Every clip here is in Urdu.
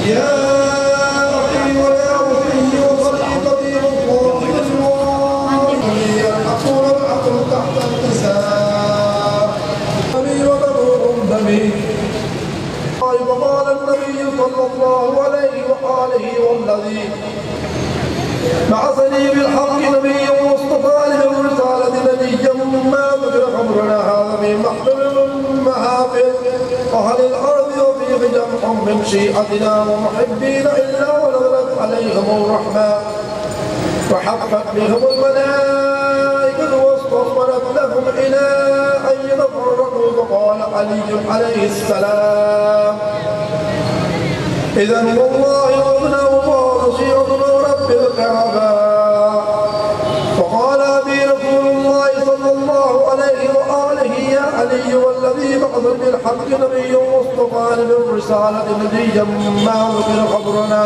يا أخي ويا أخي وصديقتي وقوتي الله العقل والعقل تحت النساء أبي وبنور دمي. وقال النبي صلى الله عليه وآله والذي بعثني بالحق نبيا واصطفى للرسالة نبيا ما ذكر خبرنا هذا في محضر من محافل أهل الأرض وفيه جمع من شيعتنا ومحبين إلا ونزلت عليهم الرحمة وحقت بهم الملائكة واصطفرت لهم إلى أن يتفرقوا. فقال علي عليه السلام إذن والله وابنه ورشيعتنا ورب الكعبة. فقال أبي رسول الله صلى الله عليه وآله يا علي والذي بعث بالحق نبي واصطفى بالرسالة نبيا ما ذكر خبرنا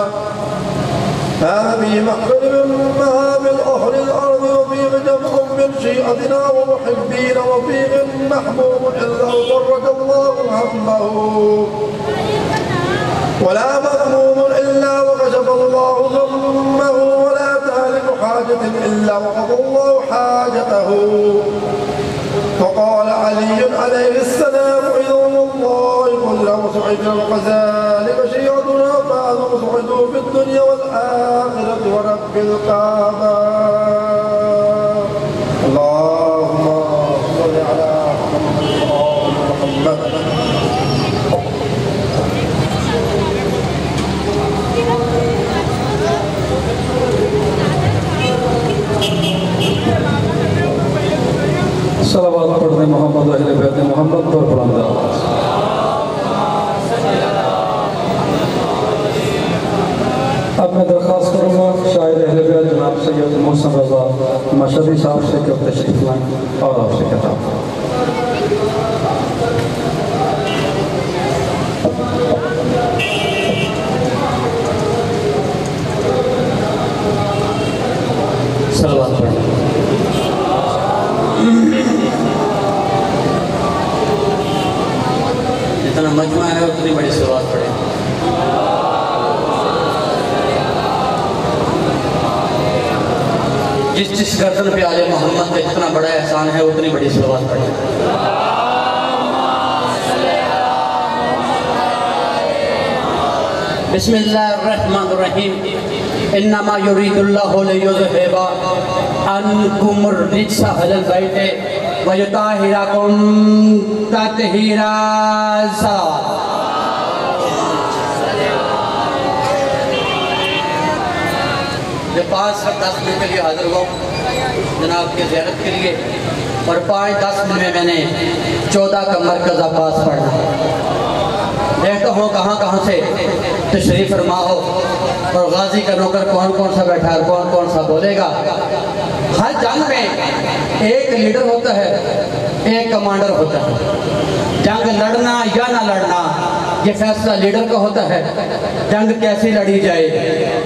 هذا في محفل من مهاب أهل الأرض وفيه جمع من شيعتنا ومحبين وفيه محبوب إلا فرج الله همه ولا مغموم إلا وكشف الله غمه ولا تهلك حاجة إلا وقضى الله حاجته. فقال علي عليه السلام إذا والله كل مسعد وكذلك شيعتنا فأنا مسعد في الدنيا والآخرة ورب الكعبة. اللهم صل على محمد. صلوات پڑھنے محمد و اہل بیت محمد پر بلند آواز. اب میں درخواست کروں گا شاعر اہل بیت جناب سید محسن رضا مشہدی صاحب سے کہ تشریف لائیں اور آپ سے خطاب. صلوات پڑھیں. جتنا مجمع ہے اتنی بڑی صلوات پڑھیں. جس گردن پہ آل محمد کا جتنا بڑا احسان ہے اتنی بڑی صلوات پڑھیں. بسم اللہ الرحمن الرحیم. انما یرید اللہ لیذہب عنکم الرجس اہل البیت ویطہرکم تطہیرا. میں 5-10 منٹ کے لیے حاضر ہوا ہوں جناب کے زیارت کے لیے اور 5-10 منٹ میں میں نے 14 کا مرکز عباس پڑھنا. دیکھتا ہوں کہاں کہاں سے تشریف فرما ہو اور غازی کا نوکر کون کون سا بیٹھا ہے کون کون سا بولے گا. ہر جنگ میں ایک لیڈر ہوتا ہے ایک کمانڈر ہوتا ہے. جنگ لڑنا یا نہ لڑنا یہ فیصلہ لیڈر کا ہوتا ہے. جنگ کیسی لڑی جائے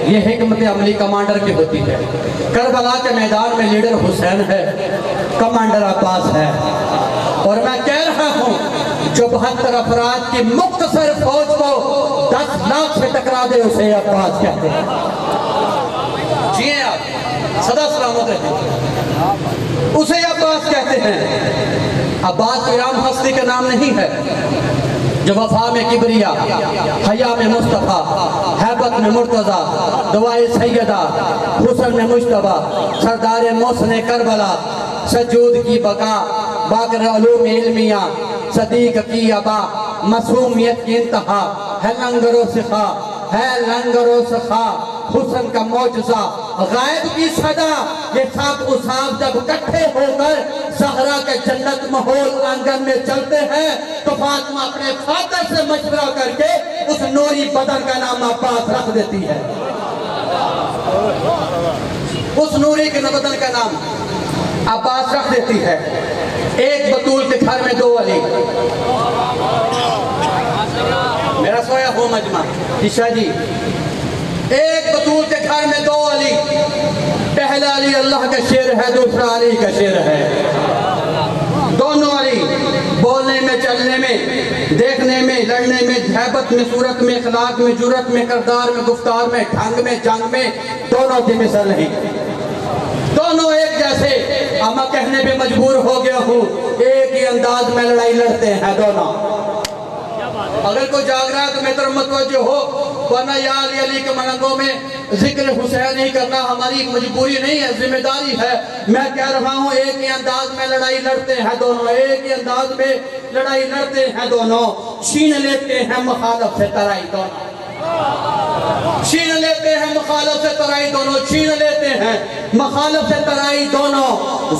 یہ حکمت عملی کمانڈر کی ہوتی ہے. کربلا کے میدان میں لیڈر حسین ہے کمانڈر عباس ہے. اور میں کہہ رہا ہوں جو 72 افراد کی مختصر فوج کو 10 لاکھ سے ٹکرا دے اسے عباس کہتے ہیں. جی ہیں آپ صدا سلامت رہتے ہیں. اسے عباس کہتے ہیں. عباس کوئی عام ہستی کا نام نہیں ہے جو وفا میں کبریا حیا میں مصطفیٰ حیبت میں مرتضی دعائے سیدہ حسن میں مجتبیٰ سردار محسن کربلا سجود کی بقا باقر علوم علمیہ صدیق کی ابا معصومیت کی انتہا ہے لنگر و سخا ہے لنگر و سخا حسن کا معجزہ غائب کی صدا. یہ سب اصحاب جب اکٹھے ہو کر زہرا کے جنت محول آنگن میں چلتے ہیں تو فاطمہ اپنے فادر سے مشورہ کر کے اس نوری بدن کا نام عباس رکھ دیتی ہے. اس نوری کے بدن کا نام عباس رکھ دیتی ہے. ایک بطول کے گھر میں 2 علی. میرا سویا ہو مجمع عشاء جی. ایک بطول کے گھر میں 2 علی. پہلا علی اللہ کا شیر ہے دوسرا علی کا شیر ہے. دونوں علی بولنے میں، چلنے میں، دیکھنے میں، لڑنے میں، ہیبت میں، صورت میں، اخلاق میں، جرت میں، کردار میں، گفتار میں، ڈھنگ میں، جنگ میں، دونوں کی مثل نہیں، دونوں ایک جیسے۔ اما کہنے پہ مجبور ہو گیا ہوں، ایک ہی انداز میں لڑائی لڑتے ہیں دونوں۔ اگر کوئی جاگ رہا ہے تو میرے طرف متوجہ ہو، ورنہ یا علی علی کے ملنگوں میں ذکر حسین نہیں کرنا ہماری مجبوری نہیں ہے، ذمہ داری ہے۔ میں کہہ رہا ہوں ایک ہی انداز میں لڑائی لڑتے ہیں دونوں، ایک ہی انداز میں لڑائی لڑتے ہیں دونوں۔ چھین لیتے ہیں مخالف سے ترائی دونوں، چھین لیتے ہیں مخالف سے ترائی دونوں، چھین لیتے ہیں مخالف سے ترائی دونوں۔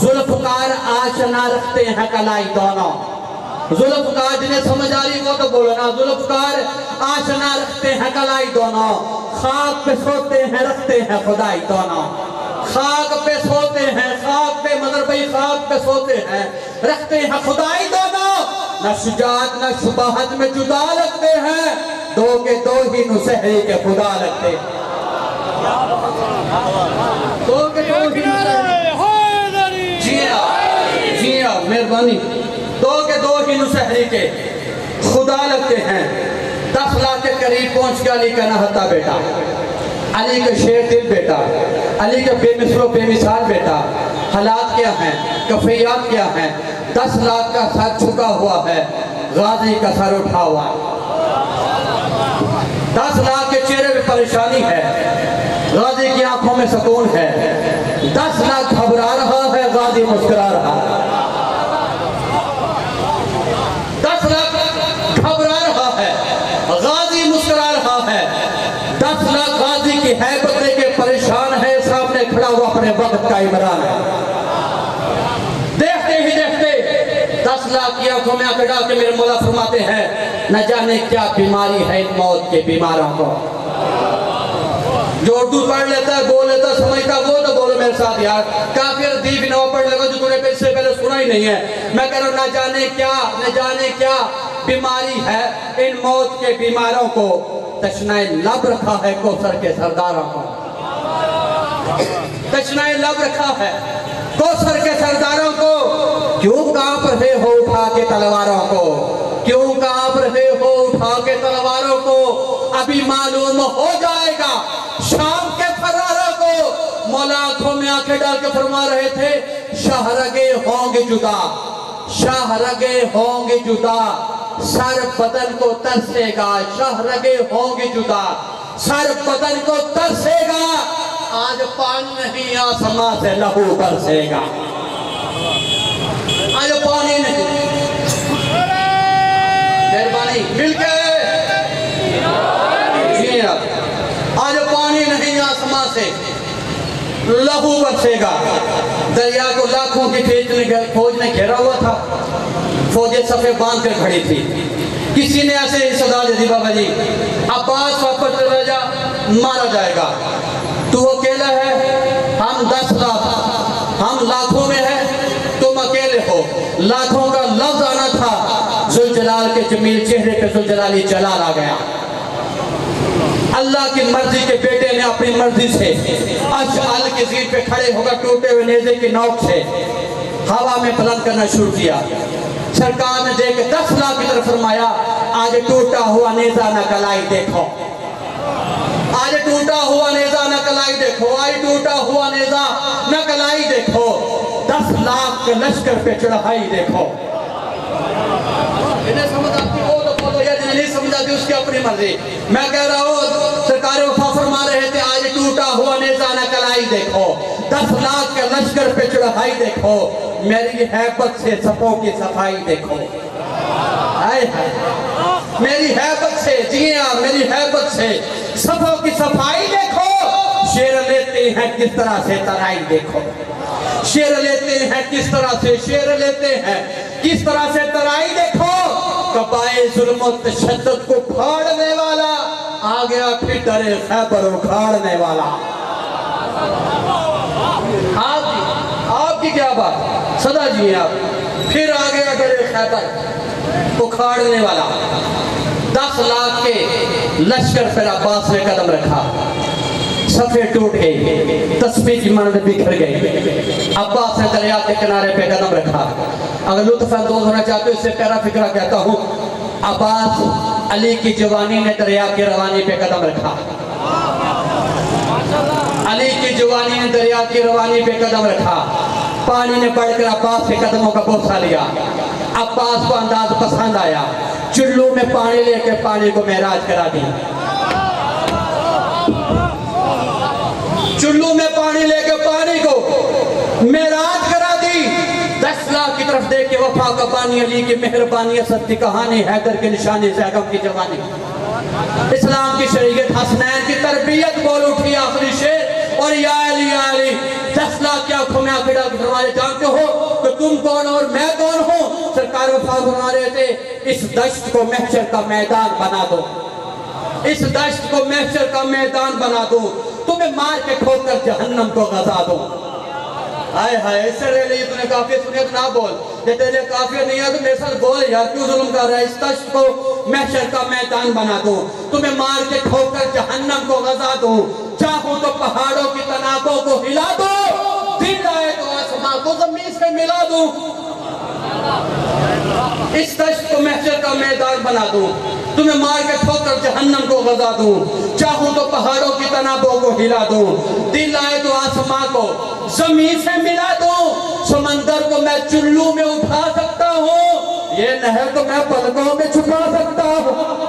ذوالفقار آشنا رکھتے ہیں کلائی دونوں، ذوالفقار جنہیں سمجھ آ رہی وہ تو بولو نا۔ ذوالفقار آشنا رکھتے ہیں کلائی دونوں، خاک پہ سوتے ہیں رکھتے ہیں خدائی دونوں، خاک پہ سوتے ہیں، خاک پہ مضربی خاک پہ سوتے ہیں رکھتے ہیں خدائی دونوں۔ نہ شجاعت نہ شباہت میں جدا لگتے ہیں، دو کے دو ہی نسہری کے خدا لگتے ہیں، دو کے دو ہی نسہری، جی ہاں مہربانی، دو کے دو ہی نسہری کے خدا لگتے ہیں۔ 10 لاکھ کے قریب پہنچ کے علی کا نہتا بیٹا، علی کا شیر دل بیٹا، علی کا بے مثل و بے مثال بیٹا۔ حالات کیا ہیں، کفیات کیا ہیں؟ 10 لاکھ کا سر چھکا ہوا ہے، غازی کا سر اٹھا ہوا ہے۔ 10 لاکھ کے چہرے پہ پریشانی ہے، غازی کی آنکھوں میں سکون ہے۔ 10 لاکھ گھبرا رہا ہے، غازی مسکرا رہا ہے۔ 10 لاکھ گھبرا رہا ہے، غازی مسکرا رہا ہے۔ 10 لاکھ غازی کی ہیبت دے کے پریشان ہے، سامنے کھڑا ہوا اپنے وقت کا عمران ہے۔ دیکھتے ہی دیکھتے 10 لاکھ کی آنکھوں میں آنکھ ڈال کے میرے مولا فرماتے ہیں، نہ جانے کیا بیماری ہے ان موت کے بیماروں کو۔ جو اردو پڑھ لیتا ہے، بول لیتا ہے، سمجھتا وہ تو بولو میرے ساتھ یار۔ کافر دی بھی نہ پڑھ لگا جو تُنے اس سے پہلے سنا ہی نہیں ہے۔ میں کہہ رہا ہوں نہ جانے کیا بیماری ہے ان موت کے بیماروں کو، تشنہ لب رکھا ہے کوثر کے سرداروں کو، تشنہ لب رکھا ہے کوثر کے سرداروں کو۔ کیوں کانپ رہے ہو اٹھا کے تلواروں کو، کیوں کانپ رہے ہو اٹھا کے تلواروں کو، ابھی معلوم ہو جائے گا شام کے فراروں کو۔ مولا آنکھوں میں آنکھیں ڈال کے فرما رہے تھے، شاہرگے ہوں گے جدا، شاہرگے ہوں گے جدا، سر بدن کو ترسے گا، شاہرگے ہوں گے جدا، سر بدن کو ترسے گا، آج پانی نہیں آسمان سے لہو برسے گا، آج پانی نہیں۔ مہربانی مل کے جی آج پانی نہیں آسمان سے لہو برسے گا۔ دریا کو لاکھوں کی فوج نے گھیرا ہوا تھا، فوجیں صفے باندھ کر کھڑی تھی۔ کسی نے ایسے ہی صدا دے دی، بابا جی عباس واپس چلا جا، مارا جائے گا، تو اکیلا ہے، ہم 10 لاکھ، ہم لاکھوں میں ہیں، تم اکیلے ہو۔ لاکھوں کا لفظ آنا تھا، ذوالجلال کے جمیل چہرے پہ ذوالجلالی جلال آ گیا۔ اللہ کی مرضی کے بیٹے نے اپنی مرضی سے اشعال کی زیر پہ کھڑے ہوگا، ٹوٹے ہوئے نیزے کی نوک سے ہوا میں بلند کرنا شروع کیا۔ سرکار نے دیکھ کے 10 لاکھ کی طرف فرمایا، آج ٹوٹا ہوا نیزہ نہ کلائی دیکھو، آج ٹوٹا ہوا نیزہ نہ کلائی دیکھو، آج ٹوٹا ہوا نیزہ نہ کلائی دیکھو، 10 لاکھ کے لشکر پہ چڑھائی دیکھو۔ انہیں سمجھ آتی وہ تو بولو، یا جنہیں نہیں سمجھ آتی اس کی اپنی مرضی۔ میں کہہ رہا ہوں سرکار وفا فرما رہے تھے، آج ٹوٹا ہوا نیزہ نہ کلائی دیکھو، 10 لاکھ کے لشکر پہ چڑھائی دیکھو، میری حیبت سے صفوں کی صفائی دیکھو، میری حیبت سے، جی ہاں میری حیبت سے صفوں کی صفائی دیکھو۔ شیر لیتے ہیں کس طرح سے ترائی دیکھو، شیر لیتے ہیں کس طرح سے، شیر لیتے ہیں کس طرح سے ترائی دیکھو۔ قبائے ظلم و تشدد کو پھاڑنے والا آ گیا، پھر درِ خیبر اکھاڑنے والا۔ آپ کی کیا بات، صدا جی آپ، پھر آ گیا درِ خیبر اکھاڑنے والا۔ 10 لاکھ کے لشکر پر عباس نے قدم رکھا، صفحے ٹوٹ گئی، تسبیح کی مانند بکھر گئی۔ عباس نے دریا کے کنارے پہ قدم رکھا۔ اگر لطف اندوز ہونا چاہتے ہو اس سے پیرا فکرہ کہتا ہوں، عباس علی کی جوانی نے دریا کی روانی پہ قدم رکھا۔ علی کی جوانی نے دریا کی روانی پہ قدم رکھا۔ پانی نے بڑھ کر عباس کے قدموں کا بوسہ لیا۔ عباس کو انداز پسند آیا، چلو میں پانی لے کے پانی کو معراج کرا دی۔ چلو میں پانی لے کے پانی کو معراج کرا دی۔ 10 لاکھ کی طرف دیکھ کے وفا کا بانی، علی کی مہربانی، اسد کی کہانی، حیدر کی نشانی، زیغم کی جوانی، اسلام کی شریعت، حسنین کی تربیت، بول اٹھی آخری شیر، اور یا علی یا علی 10 لاکھ کی آنکھوں میں آنکھ ڈال کے فرمایا، جانتے ہو کہ تم کون اور میں کون ہوں؟ سرکار وفا فرما رہے تھے، اس دشت کو محشر کا میدان بنا دو، اس دشت کو محشر کا میدان بنا دو، تمہیں مار کے کھود کر جہنم کو غزا دو۔ آئے ہائے، اس سے رہے لئے تو نے کافی سنیے تو نہ بول، یہ تیرے کافی نہیں ہے تو میرے ساتھ بول یار، کیوں ظلم کر رہا ہے؟ اس دشت کو محشر کا میدان بنا دو، تمہیں مار کے کھود کر جہنم کو غزا دو، چاہوں تو پہاڑوں کی تنابوں کو ہلا دو، دل آئے تو آسمان کو زمین سے ملا دو، اس دشت کو محشر کا میدان بنا دوں، تمہیں مار کے ٹھوکر جہنم کو غزا دوں، چاہوں تو پہاڑوں کی تنابوں کو ہلا دوں، دل آئے تو آسمان کو زمین سے ملا دوں، سمندر کو میں چلو میں اٹھا سکتا ہوں، یہ نہر کو میں پلکوں میں چھپا سکتا ہوں۔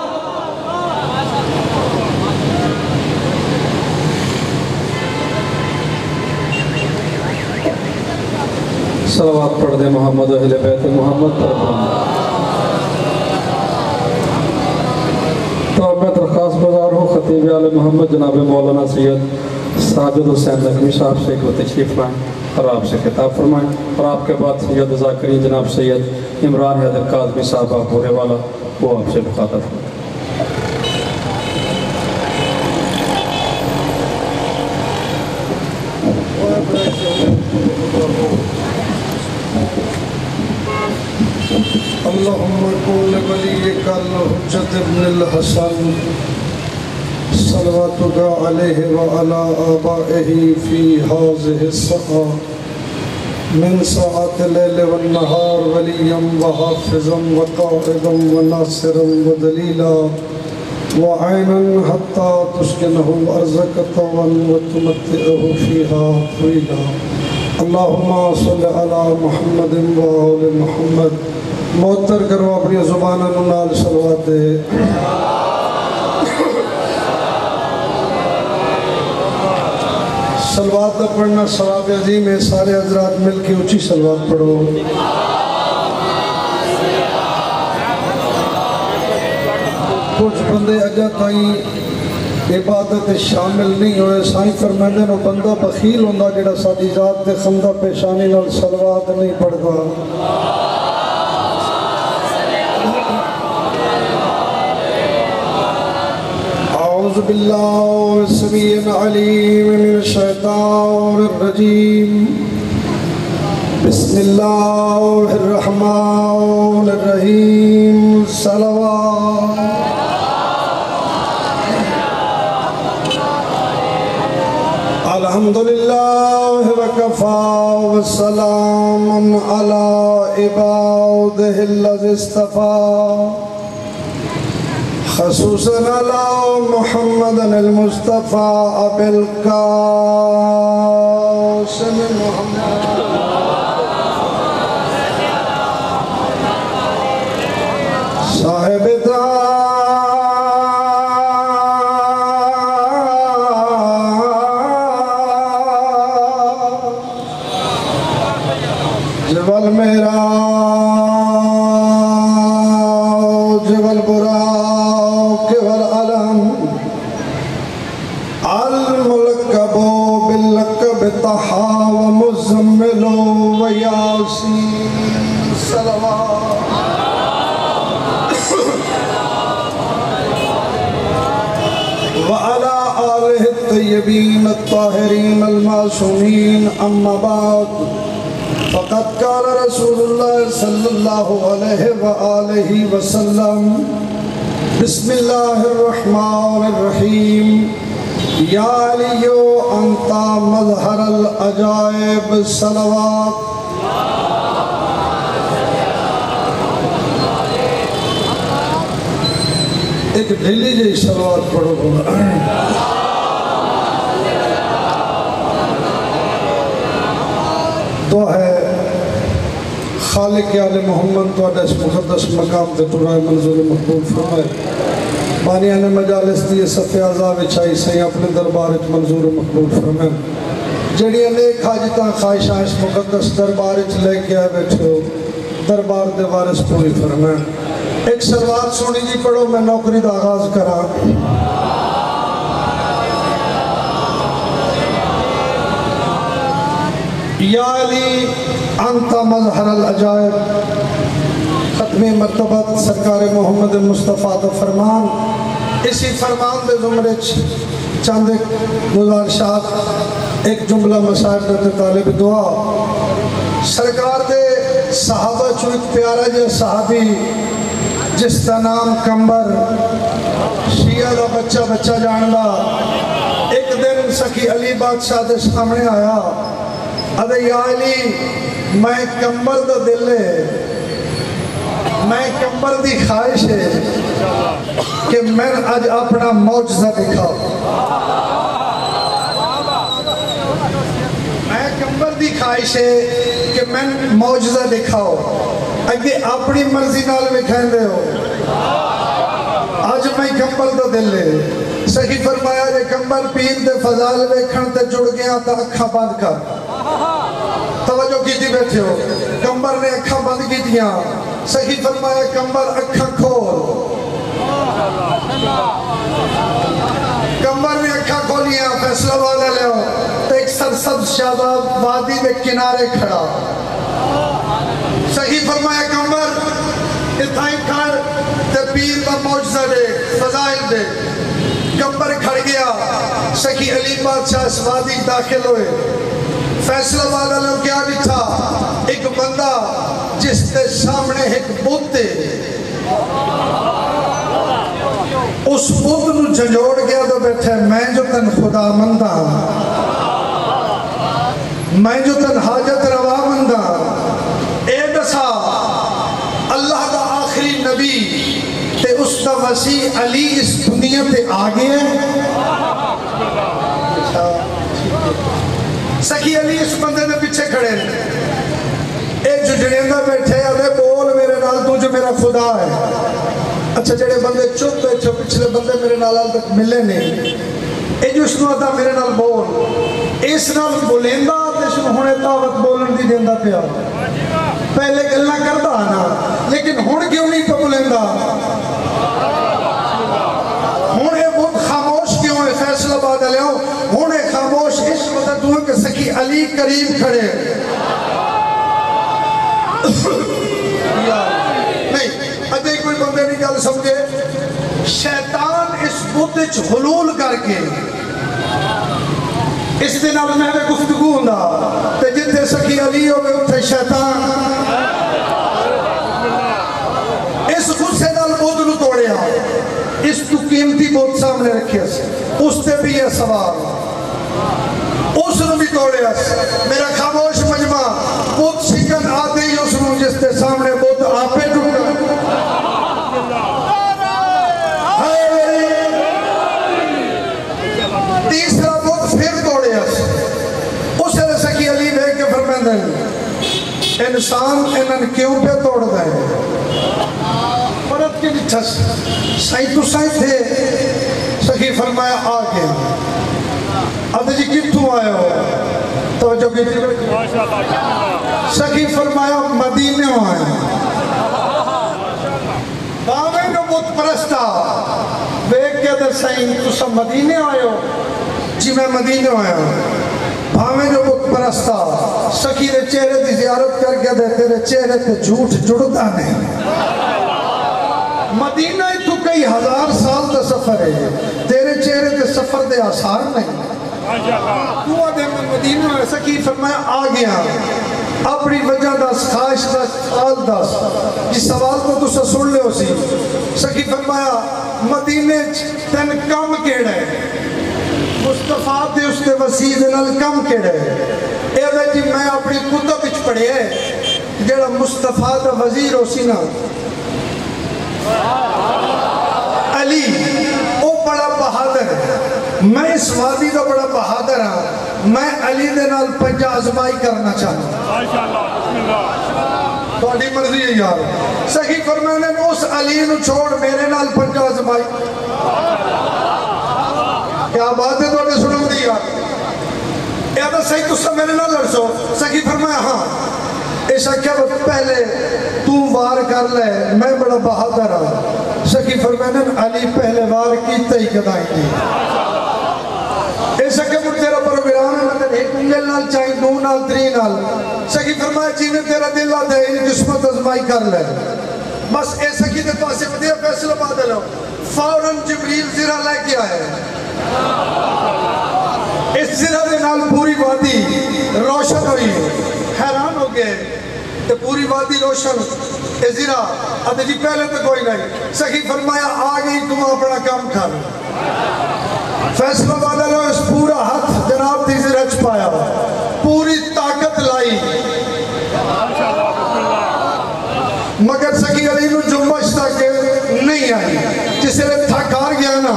صلوات پڑھ دے محمد و اہل بیت محمد پر تو میں درخواست گزار ہوں خطیب آل محمد جناب مولانا سید ساجد حسین نقوی صاحب سے کو تشریف لائیں اور آپ سے خطاب فرمائیں، اور آپ کے بعد سید ذاکرین جناب سید عمران حیدر کاظمی صاحب پورے والا وہ آپ سے مخاطب فرمائیں۔ اللهم كن لوليك الحجة ابن الحسن صلواتك عليه وعلى آبائه في هذه الساعة من ساعة الليل والنهار وليا وحافظا وقائدا وناصرا ودليلا وعينا حتى تسكنه أرزك طوعا وتمتعه فيها طويلا اللهم صل على محمد وآل محمد۔ معطر کرو اپنی زبانوں نال صلوات دے۔ صلوات دا پڑھنا ثواب عظیم ہے، سارے حضرات مل کے اونچی صلوات پڑھو۔ کچھ بندے اجا تائیں عبادت شامل نہیں ہوئے، سائیں فرماندے نو بندہ بخیل ہوندا جڑا ساڈی ذات تے خندہ پیشانی نال صلوات نہیں پڑھدا۔ اعوذ باللہ السمیع العلیم من الشیطان الرجیم بسم اللہ الرحمن الرحیم صلوات الحمدللہ وکفا والسلام علی عبادہ الذی اصطفی خصوصاً علی محمد المصطفى ابی القاسم محمد صاحب جبل میرا جبل برا طحا ومزمل وياسين صلوات وعلى آله الطيبين الطاهرين المعصومين أما بعد فقد قال رسول الله صلى الله عليه وآله وسلم بسم الله الرحمن الرحيم یا علیو انتا مظہر العجائب صلوات ایک ڈھیلی جی صلوات پڑھو تو ہے خالق آل محمد تو اس مقدس مقام تے ترائے منظور مقبول فرمائے بانیان مجالس دی صفحہ عذاب چاہی سہیں اپنے دربار اچ منظور مقبول فرمائے جڑی نیک حاجتاں خواہشاں اس مقدس دربار اچ لے کے آئے بیٹھے ہو دربار دے وارث پوری فرمائے ایک صلوات سونی جی پڑھو میں نوکری دا آغاز کرا یا علی انت مظہر العجائب ختم مرتبت سرکار محمد مصطفیٰ دا فرمان اسی فرمان دے زمرے چند ایک گزارشات ایک جملہ مسائل دیتے طالب دعا سرکار دے صحابہ چو ایک پیارا جے صحابی جس کا نام کمبر شیعہ دا بچہ جاندا ایک دن سکی علی بادشاہ دے سامنے آیا ادھے یا علی میں کمبر دا دل ہے میں کمبر دی خواہش ہے کہ میں آج اپنا معجزہ دکھاؤ میں کمبر دی خواہش ہے کہ میں معجزہ دکھاؤ اگے اپنی مرضی نال وکھائیں دے ہو آج میں کمبر دا دل ہے صحیح فرمایا جے کمبر پیر دے فضال ویکھن تے جڑ گیا تا اکھاں بند کر توجہ کیتی بیٹھے ہو کمبر نے اکھاں بند کیتیاں صحیح فرمایا کمبر اکھاں کھول کمبر نے اکھاں کھولیاں فیصلہ والا لے ہو ایک سرسبز شاداب وادی میں کنارے کھڑا صحیح فرمایا کمبر اتھائیں کھڑ تے پیر دا معجزہ دے فضائل دے کمبر کھڑ گیا سکی علی بادشاہ اس وادی داخل ہوئے فیصلہ والا لوگ کیا لکھا ایک بندہ جس کے سامنے ایک بت ہے اس بت نو جھنجوڑ گیا تو بیٹھے میں جو تن خدا مندہ میں جو تن حاجت روا مندہ اے دسا اللہ دا آخری نبی تے اس دا وسیع علی اس دنیا تے آگے ہے سکی علی اس بندے نے پیچھے کھڑے اے جو جڑیندہ بیٹھے ادھے بول میرے نال تو جو میرا خدا ہے اچھا جڑے بندے چپ بیٹھے پچھلے بندے میرے نال تک ملے نہیں اے جو اس نو آتا میرے نال بول اس نال بولیندہ تے شنو ہونے دعوت بولن دی دیندہ پیا پہلے گلنا کرتا نا لیکن ہون کیوں نہیں پہ بولیندہ ہونے بہت خاموش کیوں ہے فیصلہ بات لے ہوں ہونے خاموش اس وقت دوں کہ سکی علی قریب کھڑے نہیں ادھے کوئی بندے نہیں گل سمجھے شیطان اس بودج حلول کر کے اس دن اب میں گفتگو ہوں تے جتے سکی علی ہوئے اتھے شیطان اس غصے نال بود نو توڑیا اس تو قیمتی بود سامنے رکھے اس تے بھی یہ سوال اس نو بھی توڑیا میرا خاموش مجمع بود شکن آتے ہی اس نو جس تے سامنے بود آپے ٹوٹا تیسرا بود پھر توڑیا اس نے سکی علی بے کے فرمیندن انسان انہن کیوں پہ توڑ دائے پرت کی نٹھس سائیں تو سائیں تھے سکی فرمایا آگے اب جی کتوں آئے ہو توجہ کی تھی سکی فرمایا مدینہ آئے باویں نو بت پرستا بیک کے در سائیں تو سب مدینہ آئے ہو جی میں مدینہ آیا باویں جو بت پرستا سکی دے چہرے دی زیارت کر کے دے تیرے چہرے تے جھوٹ جڑتا نہیں مدینہ تو کئی ہزار سال دا سفر ہے تیرے چہرے دے سفر دے آثار نہیں تو آدھے میں مدینہ ہے سکی فرمایا آ گیا اپنی وجہ دس خواہش دس حال دس اس سوال کو تو سن لے ہو سی سکی فرمایا مدینہ تن کم کیڑا ہے مصطفیٰ دے اس دے وسیع دے نال کم کیڑا ہے؟ اے دا جی میں اپنی کتب وچ پڑھیا ہے جڑا مصطفیٰ دا وزیر ہو سی نا علی، او بڑا بہادر ہے. میں اس وادی دا بڑا بہادر ہاں. میں علی دے نال پنجا آزمائی کرنا چاہتا. تھوڑی مرضی ہے یار. سخی فرمانے نے اس علی نو چھوڑ میرے نال پنجا آزمائی. کیا بات ہے تھوڑے سنو دی یار. اے دا صحیح تسا میرے نال لڑسو. سخی فرمایا ہاں. ایسا کیا پہلے تو وار کر لے، میں بڑا بہادر ہوں. سخی فرمانے علی پہلے وار کیتا ہی کدائی نہیں. ایسا کہ مجھ تیرا پروگرام ہے مطلب ایک انگل نال چاہی دو نال تری نال. سخی فرمایا جیوے تیرا دل آتا ہے انہیں قسمت ازمائی کر لے. بس ایسا کی دے پاسے ودیا فیصلہ بادل ہو. فوراً جبریل زرہ لے کے آئے. اس زرہ دے نال پوری وادی روشن ہوئی. حیران ہو گئے کہ پوری وادی روشن. اے زرہ آدھے جی پہلے تو کوئی نہیں. سخی فرمایا آگئی تم اپنا کام کر. فیصلہ بادل ہو. اس پورا ہاتھ جناب دی زرہ چھپایا. پوری طاقت لائی مگر سخی علی نو جنبش تک نہیں آئی. جسے نے تھکار گیا نا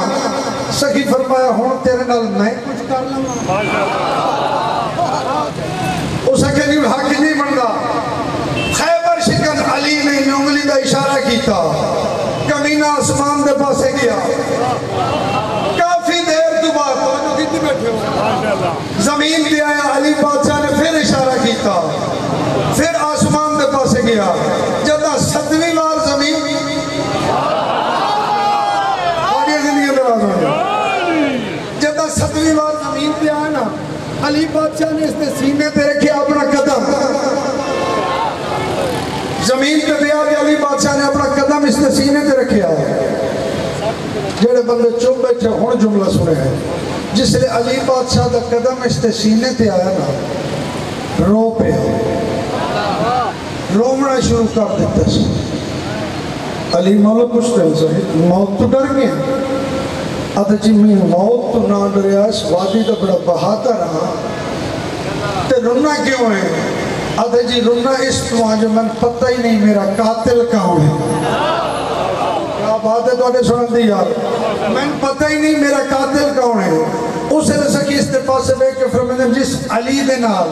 سخی فرمایا ہون تیرے نال میں کچھ کر لوں. اسے کہ نہیں حق نہیں بندا. خیبر شکن علی نے انگلی دا اشارہ کیتا. کمینہ آسمان دے پاسے گیا. کافی دیر تو بعد تو کتنی بیٹھے ہو زمین پہ آیا. علی بادشاہ نے پھر اشارہ کیتا. پھر آسمان دے پاسے گیا. جدہ 7ویں بار زمین جدہ 7ویں بار زمین پہ آیا نا علی بادشاہ نے اس نے سینے پہ رکھے اپنا قدم. زمین پہ دیا کہ علی بادشاہ نے اپنا قدم اس نے سینے پہ رکھے آئے. جڑے بندے چپ بیٹھے ہون جملہ سنے ہیں. جس لئے علی بادشاہ دا قدم اس نے سینے پہ آیا نا رو پہ رومنا شروع کر دیتا سے. علی مولا پوچھتے ہیں صحیح موت تو ڈر گئے. آدھا جی میں موت تو نہ ڈریا. اس وادی دا بڑا بہادر ہاں تے رنا کیوں ہے؟ آدھا جی رنا اس تو آج من پتہ ہی نہیں میرا قاتل کہاں ہے. کیا بات ہے تو آنے سنن دی یار. من پتہ ہی نہیں میرا قاتل کہاں ہے. اسے نے سکی اس دے پاس سے بے کے فرمائے جس علی دے نال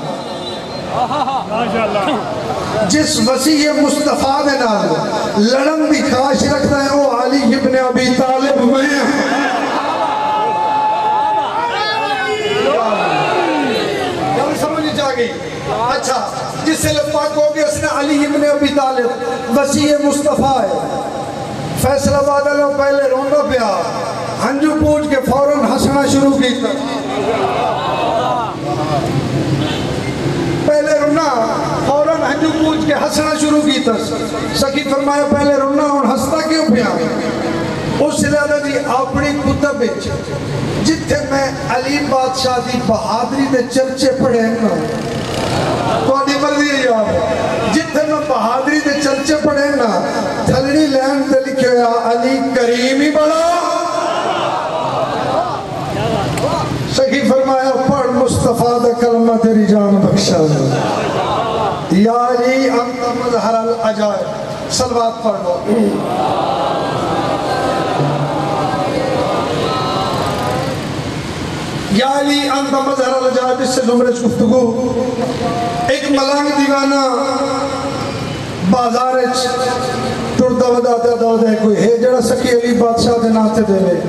جس وسیع مصطفیٰ دے نال لڑن دی خواہش رکھتا ہے وہ علی ابن ابی طالب میں. اچھا جس سے لپاک ہو گیا اس نے علی ابن ابی طالب وسیع مصطفیٰ ہے. فیصلہ بادل ہو پہلے روندہ پیا ہنجو پوچھ کے فوراً ہنسنا شروع کی تھا. پہلے رونا فوراً ہنجو پوچھ کے ہنسنا شروع کی تھا. سخی فرمایا پہلے رونا اور ہنستا کیوں پیا؟ اس لئے دی اپنی کتب جتھے میں علی بادشاہ دی بہادری دے چرچے پڑھے نا کوئی مرضی ہے یار. جتھے میں بہادری دے چرچے پڑھے نا تھلڑی لین تے لکھے یا علی کریم ہی بڑا. سخی فرمایا پڑھ مصطفیٰ دا کلمہ تیری جان بخشا. یا علی انت مظہر العجائب. صلوات پڑھ لو. یا علی انت مظہر العجائب. اس سے زمرے گفتگو. ایک ملانگ دیوانہ بازار ٹردہ وداتا دے کوئی ہے جڑا سکی علی بادشاہ دے ناتے دے لے.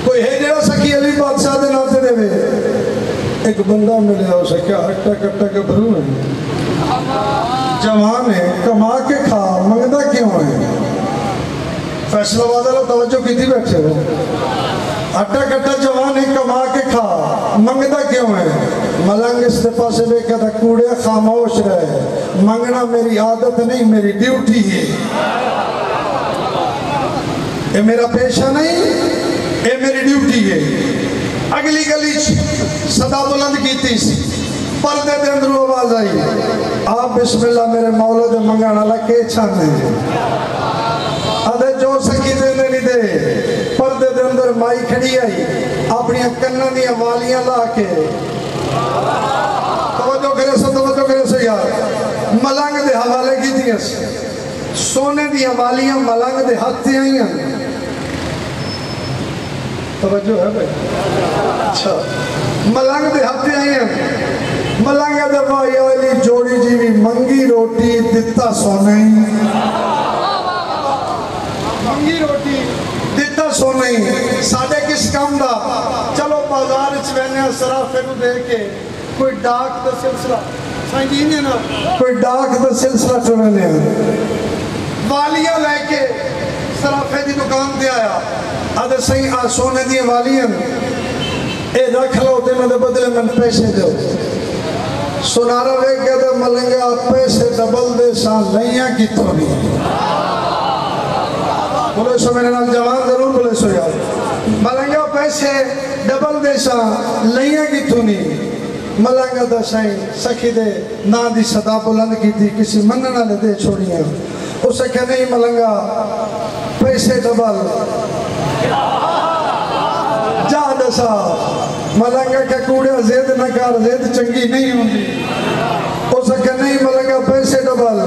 کوئی ہے جڑا سکی علی بادشاہ دے ناتے دے لے. ایک بندہ ملیا اسے کیا ہٹا کٹا کے بھرو ہے جوان ہے کما کے کھا منگدہ کیوں ہے. فیصلہ بادل توجہ کی تھی بیٹھے ہو. ہٹا کٹا جوان ہے کما کے کھا منگدہ کیوں ہے. ملنگ اس دفعہ سے بے کہتا کوڑیا خاموش رہے. منگنا میری عادت نہیں میری ڈیوٹی ہے. اے میرا پیشہ نہیں اے میری ڈیوٹی ہے. اگلی گلی صدا بلند کی تیس پردے دے اندر آواز آئی آپ بسم اللہ میرے مولا دے منگانا لکے چھانے ادھے جو سکی دے نہیں دے. پردے دے اندر مائی کھڑی آئی اپنی کناں دیا والیاں لا کے توجہ کرے سو یار ملنگ دے حوالے کی دیا سونے دیا والیاں ملنگ دے ہاتھ سے آئی ہیں توجہ ہے بھائی اچھا ملنگ دے ہاتھ سے آئی ہیں ملنگ دے وائی والی جوڑی جیوی منگی روٹی دتا سونے منگی روٹی دتا سونے ساڑھے کس کام دا چلو بازار چوینے سرافے کو دے کے کوئی ڈاک دا سلسلہ سائنجین ہے نا کوئی ڈاک دا سلسلہ چوینے والیاں لے کے سرافے دی دکان دے آیا آدھے صحیح سونے دی والیاں اے رکھ لو دینے دے بدلے من پیسے دے سنارا لے کے دے ملنگا پیسے ڈبل دے سان لئیاں کی توڑی بولے سو میرے نال جوان ضرور بولے سو یاد ملنگا پیسے ڈبل دے سان لئیاں کی توڑی ملنگا دا سائیں سکھی دے نا دی صدا بلند کی تھی کسی مننا لے دے چھوڑی ہیں اسے کہ نہیں ملنگا پیسے ڈبل جا دسا ملنگا کہ کوڑیا زید نکار زید چنگی نہیں ہوں گی اسے کہ نہیں ملنگا پیسے ڈبل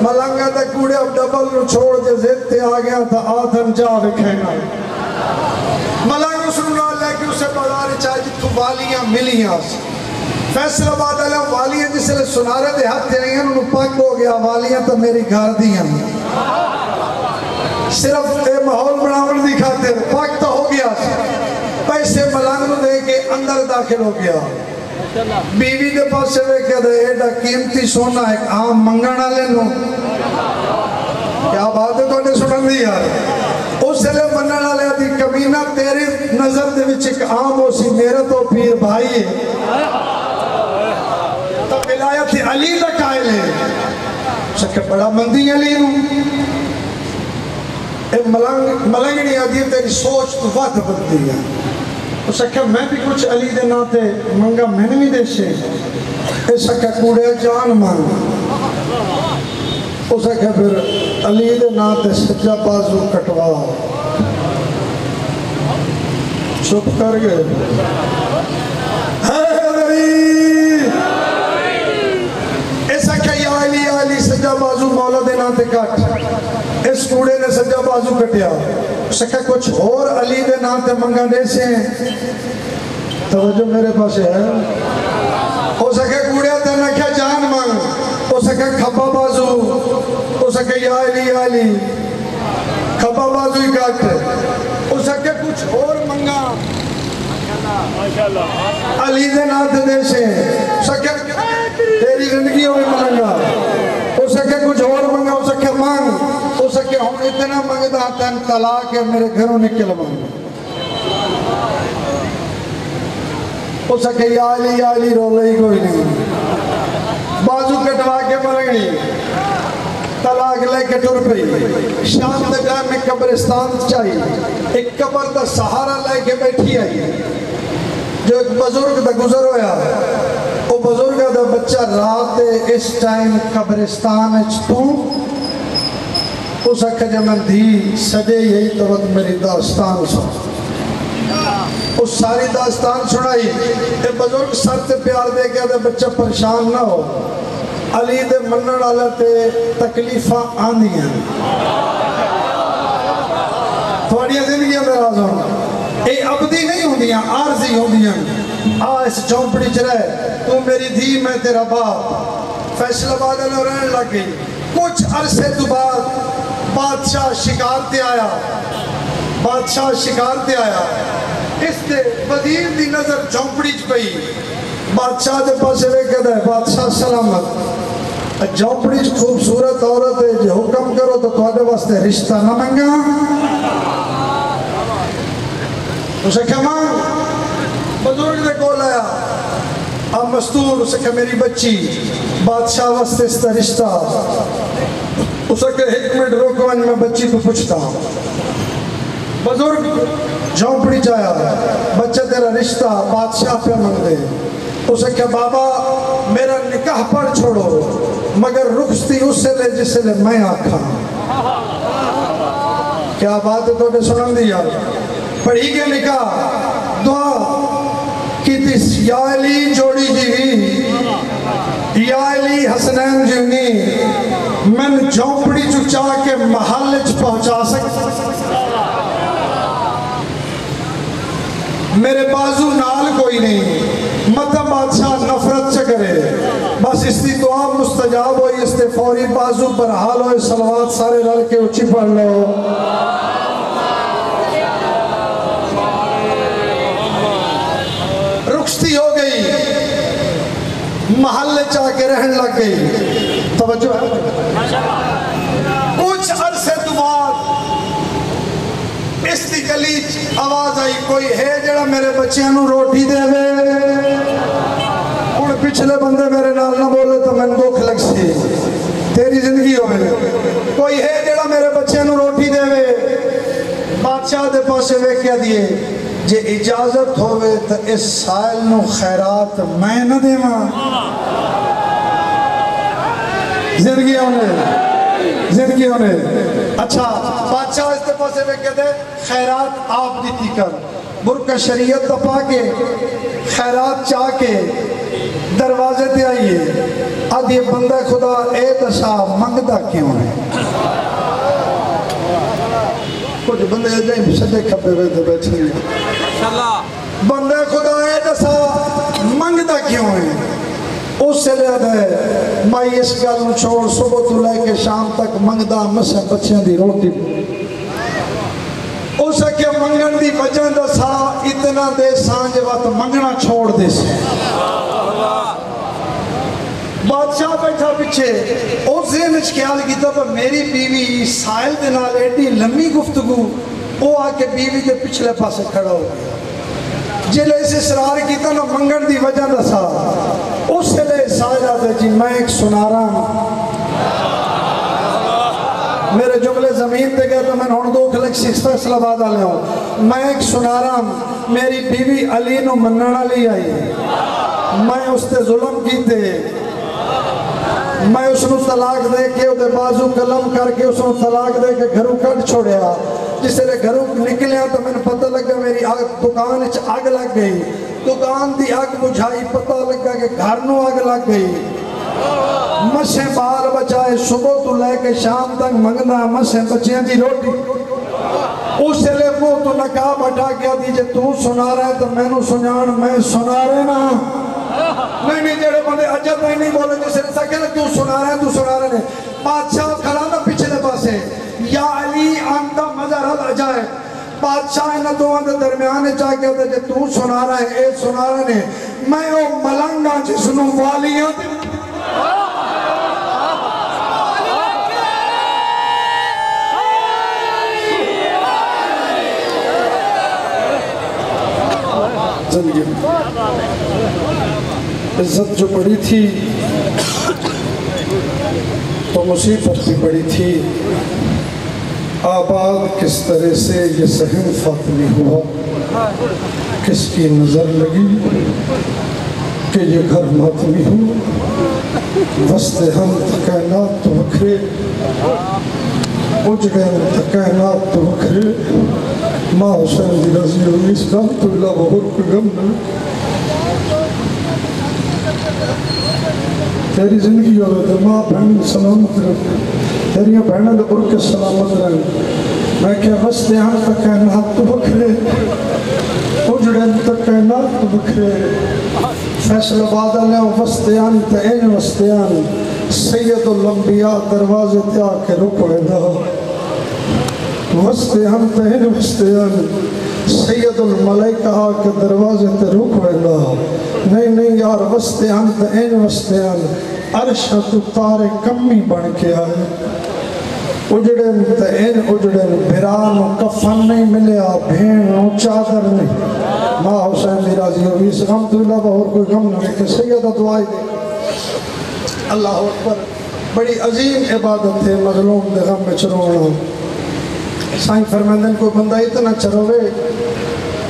ملنگا تا کوڑیا ڈبل نو چھوڑ جے زید تے آگیا تھا آدھم جا بکھینا ملنگا سنو لے کے اسے بازار چاہے جتو والیاں ملیاں فیصلہ بات علیہ والیاں جسے لے سنارے دے ہاتھ دے آئی ہیں انہوں پاک ہو گیا والیاں تو میری گھر دیاں صرف اے ماحول بناون دی خاطر پاک تو ہو گیا پیسے ملنگ دے کے اندر داخل ہو گیا بیوی دے پاس سے وے کہ دے ایڈا قیمتی سونا ایک عام منگانا لے لوں کیا بات ہے تو نے سنن دی یار اس سے لے منگانا لے دی کمینہ تیری نظر دے وچ ایک عام ہو سی میرا تو پیر بھائی ہے تو ولایت علی دا قائل ہے سکے بڑا مندی علی ہوں ملنگنی آدھی تیری سوچ تو بات بدتی ہے اس نے کہا میں بھی کچھ علی دے ناتے منگا میں نے بھی دے سے اس نے کہا کوڑے جان مانگ اس نے کہا پھر علی دے ناتے سجا بازو کٹوا چھپ کر گئے اس نے کہا یا علی سجا بازو مولا دے ناتے کٹ اس کوڑے نے سجا بازو کٹیا اس نے کہا کچھ اور علی دے ناتے منگا دے سے ہیں توجہ میرے پاس ہے اس نے کہا کوڑیا تے نے کہا جان مانگ اس نے کہا کھپا بازو اس نے کہا یا علی کھپا بازو ہی کٹ اس نے کہا کچھ اور منگا علی دے ناتے دے سے اس نے کہا تیری زندگی ہوئی منگا اس نے کہا کچھ اور منگا اس نے کہا مانگ اس نے کہا ہم اتنا منگتا تین طلاق ہے میرے گھروں نکل مانگ اس نے کہا یا علی رو لئی کوئی نہیں بازو کٹوا کے ملنگی طلاق لے کے ٹر پئی شام دے ٹائم میں قبرستان چاہیے ایک قبر دا سہارا لے کے بیٹھی آئی جو ایک بزرگ دا گزر ہویا وہ بزرگ دا بچہ رات دے اس ٹائم قبرستان اچھتوں اس اکھا جمن دی سجے یہی تو وقت میری داستان سن اس ساری داستان سنائی اے بزرگ سر تے پیار دے گیا دے بچہ پریشان نہ ہو علی دے منن والا تے تکلیفاں آندی ہیں تھوڑی زندگیاں میں رازوں اے ابدی نہیں ہوندیاں عارضی ہوندیاں اس جھونپڑی چ رہے تو میری دھی میں تیرا باپ فیصلہ باد علیہ رہن لگ گئی کچھ عرصے تو بعد بادشاہ شکار تے آیا اس دے وزیر دی نظر جھونپڑی چ پئی بادشاہ دے پاسے وے کہدا ہے بادشاہ سلامت جھونپڑی چ خوبصورت عورت ہے جو حکم کرو تو تواڈے واسطے رشتہ نہ منگا اسے کہا مانگ بزرگ دے کول آیا اب مستور اسے کہا میری بچی بادشاہ واسطے اس رشتہ اسے کہا ایک منٹ روکو میں بچی کو پوچھتا ہوں بزرگ جھونپڑی جایا بچہ تیرا رشتہ بادشاہ پہ مانگ دے اسے کہا بابا میرا نکاح پڑھ چھوڑو مگر رخصتی اس سے لے جس سے لے میں آکھا کیا بات ہے تو نے سنن دیا پڑھی گیا نکاح دعا کی تیس یا علی جوڑی جی یا علی حسنین جنی من جھونپڑی چچا کے محل پہنچا سکتا میرے بازو نال کوئی نہیں مطلب بادشاہ نفرت سے کرے بس اس کی دعا مستجاب ہوئی اس نے فوری بازو پر حال ہوئے صلوات سارے رل کے اچھی پڑھ لو رخصتی ہو گئی محلے چاہ کے رہن لگ گئی توجہ ہے کچھ عرصے بعد اس دی گلی آواز آئی کوئی ہے جڑا میرے بچیاں نو روٹی دے وے انہیں پچھلے بندے میرے نال نہ بولے تو میں دکھ لگ سی تیری زندگی ہوئے کوئی ہے جڑا میرے بچیاں نو روٹی دے وے بادشاہ دے پاسے وے کیا دیے جے اجازت ہوئے تو اس سائل نو خیرات میں نہ دے ماں زندگی ہونے اچھا بادشاہ اس دے پاسے میں کہتے خیرات آپ دیتی کر برکہ شریعت دپا کے خیرات چاہ کے دروازے تے آئیے اد یہ بندہ خدا اے دشا منگدہ کیوں ہے کچھ بندے جائیں سجے کھپے ہوئے تھے بیٹھے بندہ خدا اے دشا منگدہ کیوں ہے اس سے لے ہے مائی اس گل چھوڑ صبح تو لے کے شام تک منگدہ مسے بچیاں دی روٹی اسے کہ منگن دی وجہ دا سا اتنا دے سانجے وقت منگنا چھوڑ دے سے بادشاہ بیٹھا پیچھے اور ذہن خیال کیتا پر میری بیوی سائل دے نال ایڈی لمبی گفتگو وہ آ کے بیوی دے پچھلے پاسے کھڑا ہو گیا جلے اس اصرار کیتا نا منگن دی وجہ دا سا اس سے لے سائل آتا جی میں ایک سنا رہا ہوں میرے جملے زمین دے گئے تو میں نے دو کلک سکس فیصلہ بعد آ لیا ہوں میں ایک سنا رہا ہوں میری بیوی علی نو مننا لی آئی میں اس تے ظلم کی تے میں اس نو طلاق دے کے دے بازو قلم کر کے اس نو طلاق دے کے گھروں کٹ چھوڑیا جس سے گھروں نکلیا تو میں نے پتہ لگا میری دکان اچھ آگ لگ گئی دکان دی آگ بجھائی پتہ لگا کہ گھر نو آگ لگ گئی مسیں بال بچائے صبح تو لے کے شام تک منگنا مسیں بچیاں دی روٹی اس سے لے وہ تو نقاب ہٹا گیا دیجے تو سنا رہا ہے تو میں نو سنان میں سنا رہے نا نہیں جڑے بندے اجت نہیں بولے جسے نے سکے نا تو سنا رہے ہیں بادشاہ کھڑا نا پچھلے پاسے یا علی آنتا مظہر العجائے بادشاہ انہ دو اندر درمیانے چاہ کے ہوتے جے تو سنا رہا ہے اے سنا رہے ہیں میں او ملنگا جسنو والیاں عزت جو بڑی تھی تو مصیبت بھی بڑی تھی آباد کس طرح سے یہ صحن فاطمی ہوا کس کی نظر لگی کہ یہ گھر ماتمی ہوا وسط ہم تکینات تو وکھرے اجڑے تکینات تو وکھرے ماں حسین دی رضی ہوئی اس کام تو اللہ بہت کوئی غم نہ تیری زندگی ہوئے تو ماں بہن سلامت رکھے تیری بہنہ دے برکے سلامت رکھے میں کیا وسط ہم تکینات تو وکھرے اجڑے تکینات تو وکھرے فیصلہ بادہ لیں وسطیان تین وسطیان سید الانبیاء دروازے تیا کے رکوے دا وسطیان تین وسطیان سید الملائکہ کے دروازے تے رکوے دا نہیں یار وسطیان تین وسطیان عرشت تارے کمی بن کے آئے اجڑن تین اجڑن بھران و کفن نہیں ملیا بھین و چادر نہیں ماں حسین دی راضی ہوئی اس غم تو اللہ اور کوئی غم نہ کہ سیدہ دعائی دے اللہ اکبر بڑی عظیم عبادت ہے مظلوم دے غم میں چرونا سائن فرمندن کو بندہ اتنا چروے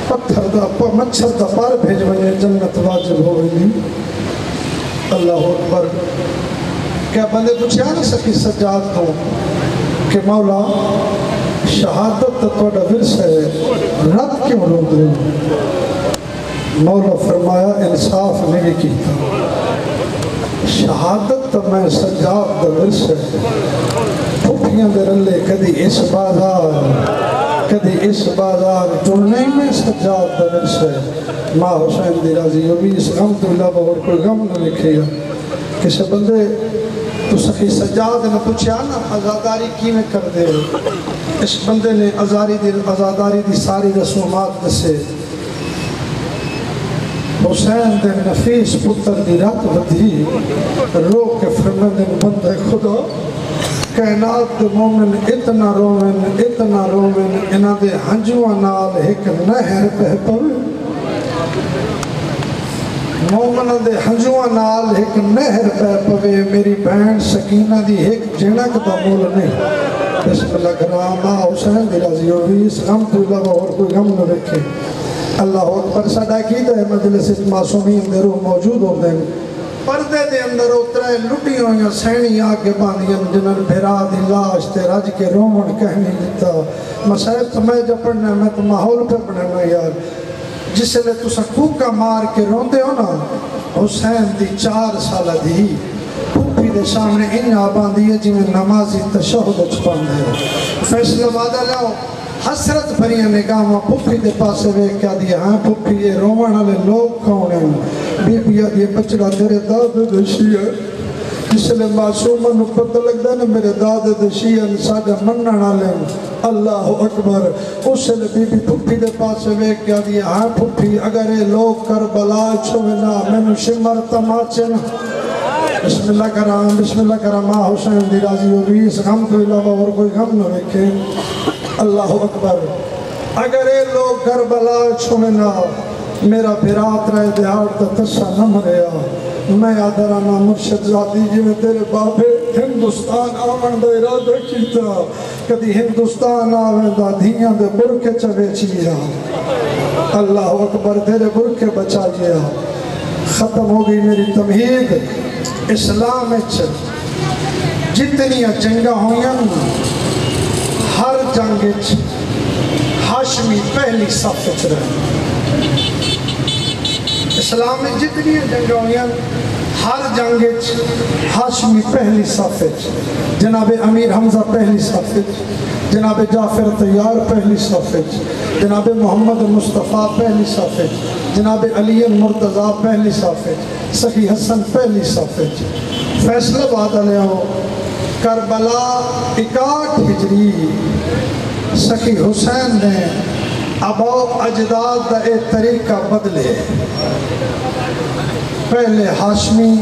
پتھر دا مچھر دا پار بھیج بنے جنت واجب ہو گئی اللہ اکبر کیا بندے پوچھے آ نہیں سکی سجاد تو کہ مولا شہادت تو توڑا ورس ہے رد کیوں رو دے مولا فرمایا انصاف نہیں کیتا شہادت تو میں سجاد دا ورث ہے پھپھیاں دے رلے کدی اس بازار ٹرنے میں سجاد دا ورث ہے ماں حسین دی راضی ہوگی اس غم تو علاوہ اور کوئی غم نہ لکھے گا کسی بندے تو سخی سجاد نے پوچھا نا عزاداری کی میں کر دے اس بندے نے عزاداری دی ساری رسومات دسے حسین دے نفیس پتر دی رات ودھی رو کے فرمندے بندے خدا کائنات دے مومن اتنا رومن انہ دے ہنجوان نال ایک نہر پہ پوے مومن دے ہنجوان نال ایک نہر پہ پوے میری بہن سکینہ دی ایک جنک دا مول نہیں بسم اللہ کرام حسین دی راضی ہوئی اس غم تو علاوہ اور کوئی غم نہ رکھے اللہ اکبر ساڈا کیتا ہے مجلس معصومین دے روح موجود ہوندے پردے دے اندر اترے لٹی ہوئیاں سینی آگے باندھیاں جنہاں بھرا دی لاش تے رج کے رومن کہنی دیتا مسائب تو میں جب پڑھنا میں تو ماحول پہ پڑھنا یار جس لئے تو سکوکا مار کے روندے ہو نا حسین دی 4 سالہ دی پھوپھی دے سامنے انہاں باندھی جی میں نمازی تشہد چھپاندے فیصلہ وعدہ لاؤ حسرت بھریاں نگاہاں پھوپھی دے پاسے وے کیا دیا ہاں پھوپھی یہ رومن والے لوگ کون ہیں بی بی یہ بچڑا تیرے داد دشی ہے جس لئے معصومن پتہ لگتا ہے نا میرے داد دشی ہے ساڑھا منن والے اللہ اکبر اس لئے بی بی پھوپھی دے پاسے وے کیا دیا ہاں پھوپھی اگر یہ لوگ کربلا چھونا میں شمر تماچے نا بسم اللہ کرام حسین دی راضی ہوگی اس غم کو علاوہ اور کوئی غم نہ رکھے اللہ اکبر اگر اے لوگ کربلا چھونا میرا بھرات رہے دیہار تا تسا نہ مریا میں آدھرانا مرشد ذاتی جی میں تیرے بابے ہندوستان آمن دا ارادہ کیتا کدی ہندوستان آوے دا دھیاں دے برکے چوے چیا اللہ اکبر تیرے برکے بچا گیا ختم ہو گئی میری تمہید اسلام جتنی جنگاں ہوئیں ہر جنگ ہاشمی پہلی صف رہے اسلام میں جتنی جنگاں ہوئیں ہر جنگ ہاشمی پہلی صف جناب امیر حمزہ پہلی صف جناب جعفر طیار پہلی صف جناب محمد مصطفیٰ پہلی صف جناب علی مرتضیٰ پہلی صف سخی حسن پہلی صف فیصلہ بات علیہ ہو کربلا 61 ہجری سخی حسین نے اباؤ اجداد دا ایک طریقہ بدلے پہلے ہاشمی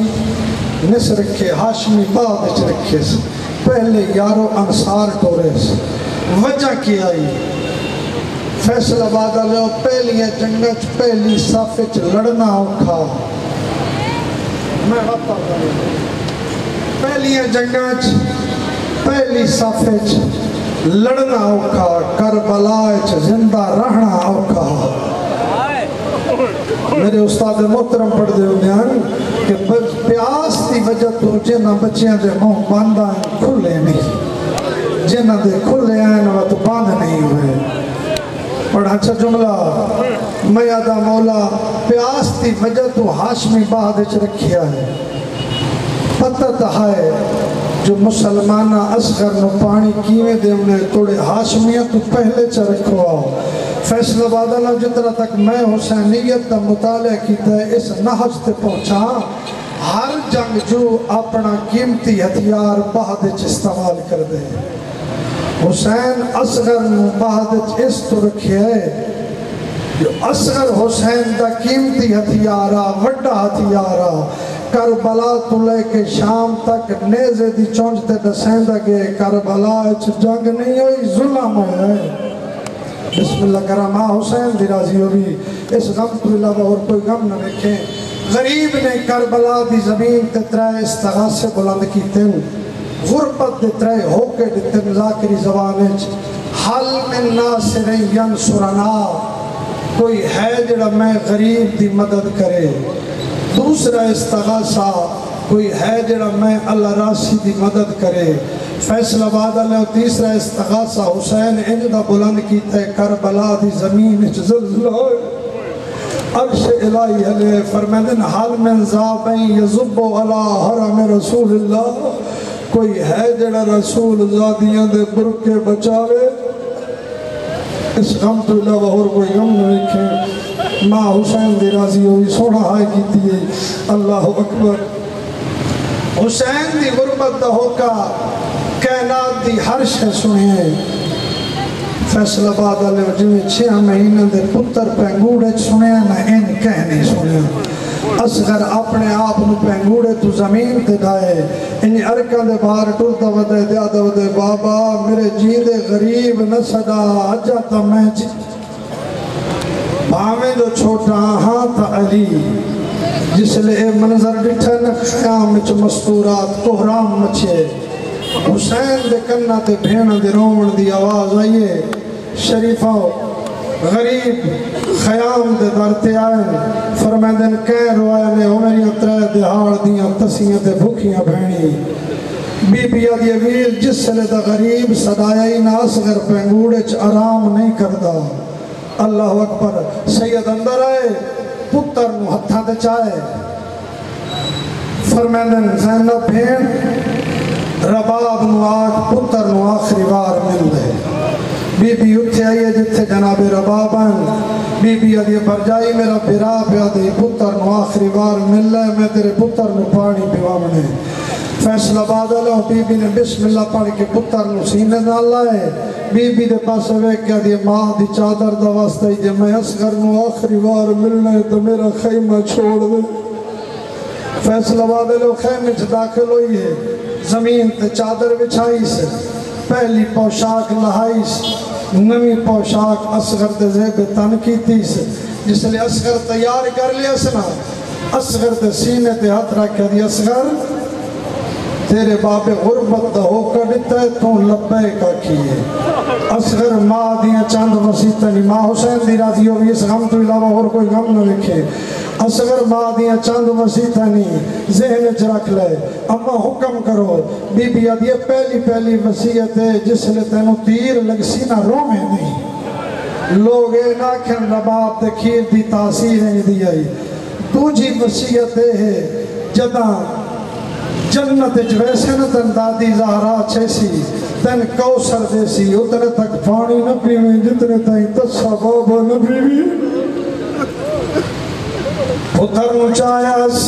نس رکھے ہاشمی بعد اچھ رکھے پہلے یارو انصار ٹورس وجہ کی آئی فیصلہ بات علیہ ہو پہلی جنگت پہلی صف لڑنا اوکھا میں بتا پہلی جنگت پہلی صف لڑنا اوکھا کربلا زندہ رہنا اوکھا میرے استاد محترم پڑھ دے ہونے کہ پیاس دی وجہ تو جنہ بچیاں دے موں باندھا کھلے نہیں جنہ دے کھلے آئین وہ تو باندھ نہیں ہوئے اور اچھا جملہ میں یادہ مولا پیاس دی وجہ تو ہاشمی بہادج رکھیا ہے پتہ تہائے جو مسلمانہ اصغر نو پانی کیویں دے انہیں توڑے ہاشمیہ تو پہلے چا رکھو آؤ فیصلہ بادلہ جتنا تک میں حسینیت دا مطالعہ کیتا ہے اس نحج تے پہنچا ہر جنگ جو اپنا قیمتی ہتھیار بہادج استعمال کر دے حسین اصغر نو بہادج اس تو رکھے ہے جو اصغر حسین دا قیمتی ہتھیارہ وڈا ہتھیارہ کربلا تو لے کے شام تک نیزے دی چونجتے دسیندہ گئے کربلا جنگ نہیں ہوئی ظلم ہے بسم اللہ کرامہ حسین دی راضی ہوئی اس غم تو علاوہ اور کوئی غم نہ رکھیں غریب نے کربلا دی زمین تے ترائے استغاثے بلند کی تن غربت دے ترائے ہوکے دے تن ذاکری زبانج حل من ناصر ینصرنا کوئی ہے جڑا میں غریب دی مدد کرے دوسرا استغاثہ کوئی ہے جڑا میں اللہ راسی دی مدد کرے فیصلہ باد اللہ تیسرا استغاثہ حسین انجدہ بلند کیتا ہے کربلا دی زمین زلزلہ عرش الہی علیہ فرمائدن حال من ذابین یزبو علی حرم رسول اللہ، کوئی ہے جڑا رسول زادیاں دے برکے بچاوے؟ اس غم تو علاوہ اور کوئی غم نہ رکھیں۔ ماں حسین دی راضی ہوئی سونا ہائے کیتی ہے، اللہ اکبر۔ حسین دی غربت دا ہوکا کائنات دی ہر شے سنے، فیصل آباد والے جویں 6 مہینے دے پتر پینگوڑے سنے نہ ان کہہ نہیں سنے۔ اصغر اپنے آپ نو پینگوڑے تو زمین تے ڈائے، انہی ارکان دے باہر ٹرتا ودے دیادہ ودے بابا میرے جیدے غریب نہ صدا اجا تا میں بھاویں دو چھوٹا ہاں تا علی، جس لئے منظر ڈٹھا نہ خیام وچ مستورات کوہرام مچے۔ حسین دے کنہ تے بھینا دے رومن دی آواز آئیے، شریفہ غریب خیام دے درتے آئے، فرمیدن کہہ روائے نے میری اترے دہاڑ دیاں تسیاں تے بھوکیاں بھینی۔ بی بی آدھی ویر جس لئے دا غریب صدایائی نہ اصغر پینگوڑے چ آرام نہیں کردہ۔ اللہ اکبر۔ سید اندر آئے پتر نو ہتھاں تے چاہے، فرمیدن زینب بھین رباب نو آگ پتر نو آخری بار مل دے۔ بی بی اتھے آئیے جتھے جناب ربابن، بی بی آدھی برجائی میرا برا پیا دے پتر نو آخری بار مل لے، میں تیرے پتر نو پانی پیوامنے۔ فیصلہ آباد اللہ بی بی نے بسم اللہ پڑھ کے پتر نو سینے نال لائے، بی بی دے پاس ہوئے کیا دی ماں دی چادر دا واسطہ ہی جب میں اصغر نو آخری بار ملنے تو میرا خیمہ چھوڑ دے۔ فیصلہ آباد اللہ خیمہ چھ داخل ہوئی ہے، زمین تے چادر بچھائی سے، پہلی پوشاک لہائی سے، نمی پوشاک اصغر دے زیب تن کی تیس، جس لئے اصغر تیار کر لیا سنا، اصغر دے سینے تے ہاتھ رکھے دی اصغر تیرے باب غربت دا ہو کر دیتا ہے تو لبے کا کیے۔ اصغر ماں دیاں چاند وسیطہ نہیں، ماں حسین دی راضی ہوگی، اس غم تو علاوہ اور کوئی غم نہ لکھے۔ اصغر ماں دیاں چاند وسیطہ نہیں، ذہن اچھ رکھ لے، اما حکم کرو۔ بی بی آدھی پہلی وسیعت ہے جس لئے تینوں تیر لگ سینہ رومے نہیں، لوگ اے ناکھن رباب دے کھیر دی تاثیر نہیں دی آئی۔ دوجی وسیعت ہے جدہ جنت جویسے نہ تن دادی زہرا چھیسی، تن کوثر دیسی، اتنے تک پانی نہ پیویں جتنے تائیں تسا بابا نہ پیویں۔ پتر نچایاس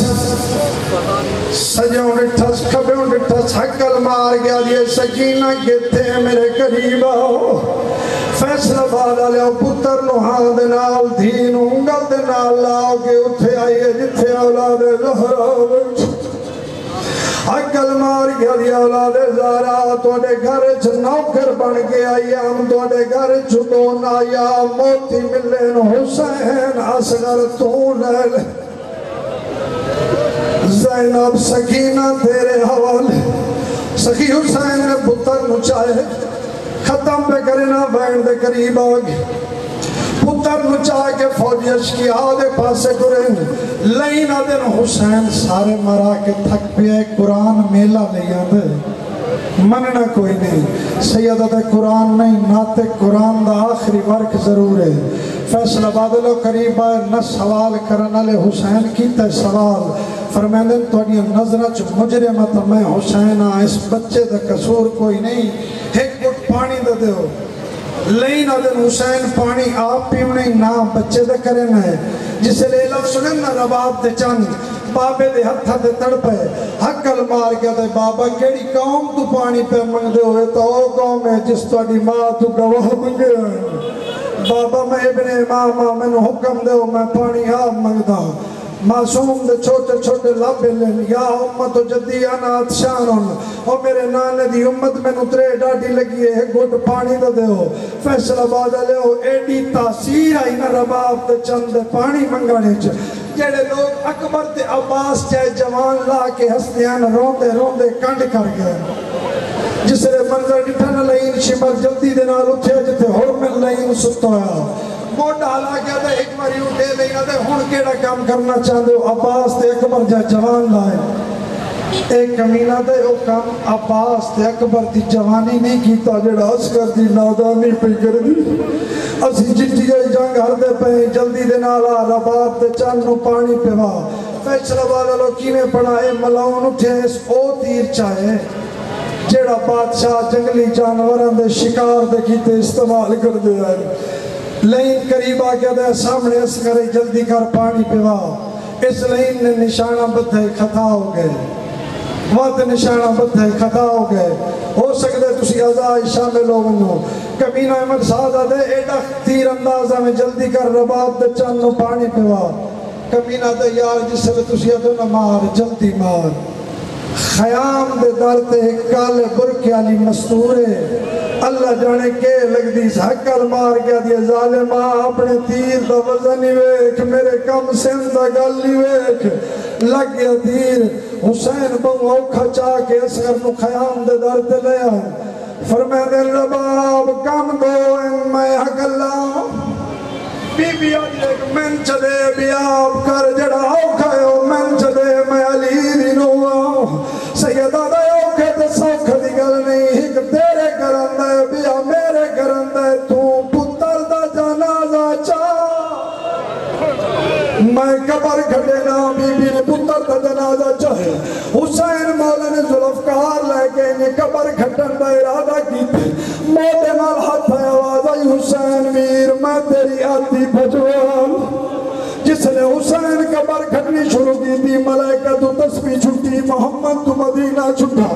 سجوں ڈٹھس کھبیوں ڈٹھس حقل مار گیا دیئے سکینہ کہتے ہیں میرے قریب آؤ۔ فیصلہ بادا لے پتر نو ہاں دنال دھین انگل دنال لاؤ کے اتھے آئیے جتھے اولاد زہرا بچ عقل مار گیا دی اولاد زہرا توڑے گھر چھ نوکر بن گیا ہم توڑے گھر چھتون آیا موتی ملین حسین اصغر تو لے لے زینب سکینہ تیرے حوالے۔ سخی حسین نے پتر نچائے ختم پہ کرنا بین دے قریب آگے، پتر نچا کے فوجی اشکی آدھے پاسے کریں لین آدھن حسین سارے مرا کے تھک پیا قرآن میلہ لے آدھے مننا کوئی نہیں، سیدت قرآن نہیں ناتے قرآن دا آخری ورک ضرور ہے۔ فیصلہ بادلو قریب آئے نہ سوال کرنا لے حسین کیتا سوال، فرمیدن توڑی نظرچ مجرمت میں حسین اس بچے دا قصور کوئی نہیں، ایک گھٹ پانی دے دے ہو لین آدھن حسین پانی آپ پیونے نہ بچے دے کرنا ہے، جسے لے لفظ سنن نہ رباب دے چند بابے دے ہتھا دے تڑپے حقل مار گیا دے بابا کیڑی قوم تو پانی پہ منگ دے ہوئے تو او قوم ہے جس توڑی ماں تو گواہ منگے ہیں۔ بابا میں ابن امامہ میں نے حکم دے ہو میں پانی آپ منگ دا، معصوم دے چھوٹے چھوٹے لابے لین یا امت و جدی آنات شانون اور میرے نانے دی امت میں نترے ڈاٹی لگی ہے گھٹ پانی دے ہو۔ فیصلہ بادہ لے ہو ایڈی تاثیر آئی نہ رباب دے چند پانی منگانے چا جیڑے لوگ اکبر تے عباس چاہے جوان لا کے ہستیاں روندے روندے کنڈ کر گئے، جس نے منظر ڈٹھن لائن شمر جلدی دنال اٹھے جتے حرم لائن ستویا موٹا حالا کیا تھا ایک باری اٹھے لینا تھے ہون کیڑا کام کرنا چاہتے ہو عباس تے اکبر جا جوان لائے ایک کمینہ دے او کام عباس تے اکبر دی جوانی نہیں کیتا جڑا عسکر دی نادانی پہ کر دی اسی جٹی گئی جنگ ہر دے پہ جلدی دے نالا رباب دے چانو پانی پیوا فیصلہ والا لو کیویں پڑھا اے ملاؤن اٹھے اس او تیر چاہے جڑا بادشاہ جنگلی جانوران دے شکار دے کیتے استعمال کر دے آئے لائن قریب آگیا دے سامنے اس کرے جلدی کر پانی پیوا اس لائن نے نشانہ بدھے خطا ہو گئے وقت نشانہ بدھے خطا ہو گئے ہو سکتے تسی ازائی شامل ہو گنو کمینہ احمد سازہ دے ایڈا تیر اندازہ میں جلدی کر رباب دے چانو پانی پیوا کمینہ دے یار جس سے تسی ادھو نہ مار جلدی مار خیام دے دارتے کالے برکے علی مستورے اللہ جانے کے لگ دی حقل مار گیا دی ظالمہ اپنے تیر دا وزنی ویک میرے کم سن دا گلی ویک لگ گیا تیر حسین بہو اوکھا چاہ کے اصغر نو خیام دے دارتے لے آئے فرمائے دے رباب کم دو ان میں حق اللہ بی بی آج ایک من چدے بیاب کر جڑا اوکھا ہے من چدے میں علی دینوں سیدہ دے اوکھے تے سوکھ دی گل نہیں ایک تیرے کرن دے بیا میرے کرن دے تو پتر دا جنازہ چاہ میں قبر کھڑے نا بی بی نے پتر دا جنازہ چاہے حسین مولا نے ذوالفقار لے کے انہیں قبر کھٹن دا ارادہ کیتے موتے نال ہاتھ ہے آواز آئی حسین ویر میں تیری آتی بھجوان جس نے حسین قبر کھٹنی شروع کی تھی ملائکہ تو تسبیح چھٹی محمد تو مدینہ چھٹا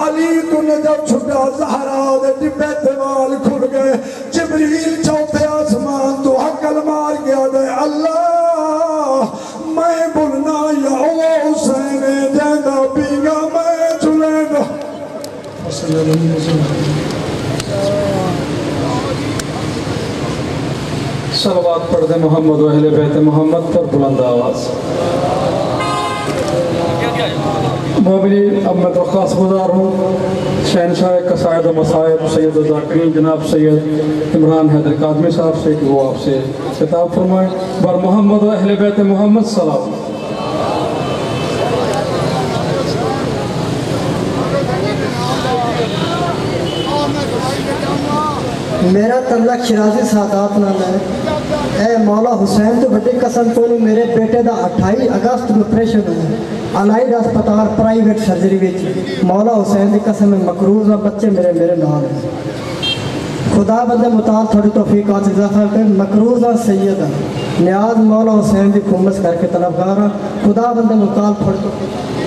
علی تو نے جب چھٹا زہرا دے ڈبے دیوال کھل گئے جبریل چوتھے آسمان تو حقل مار گیا دے اللہ میں بلنا یا حسین جیندہ پینگا میں چلیندہ صلی اللہ علیہ وسلم صلوات پڑھ دے محمد و اہل بیت محمد پر بلند آواز مومنین اب میں درخواست گزار ہوں شہنشاہ قصائد و مصائب سید ذاکرین جناب سید عمران حیدر قادمی صاحب سے کہ وہ آپ سے خطاب فرمائیں بر محمد و اہل بیت محمد سلام میرا تعلق شرازی سادات نال ہے اے مولا حسین تو بڑی قسم کو نہیں میرے بیٹے دا 28 اگست میں آپریشن ہوا الائیڈ ہسپتال پرائیویٹ سرجری وچ مولا حسین دی قسم مقروض بچے میرے نال ہیں خدا بندے مطال تھوڑی توفیق آج اضافہ کر مقروض سید نیاز مولا حسین دی خمس کر کے طلبگار خدا بندے مطال تھوڑی توفیق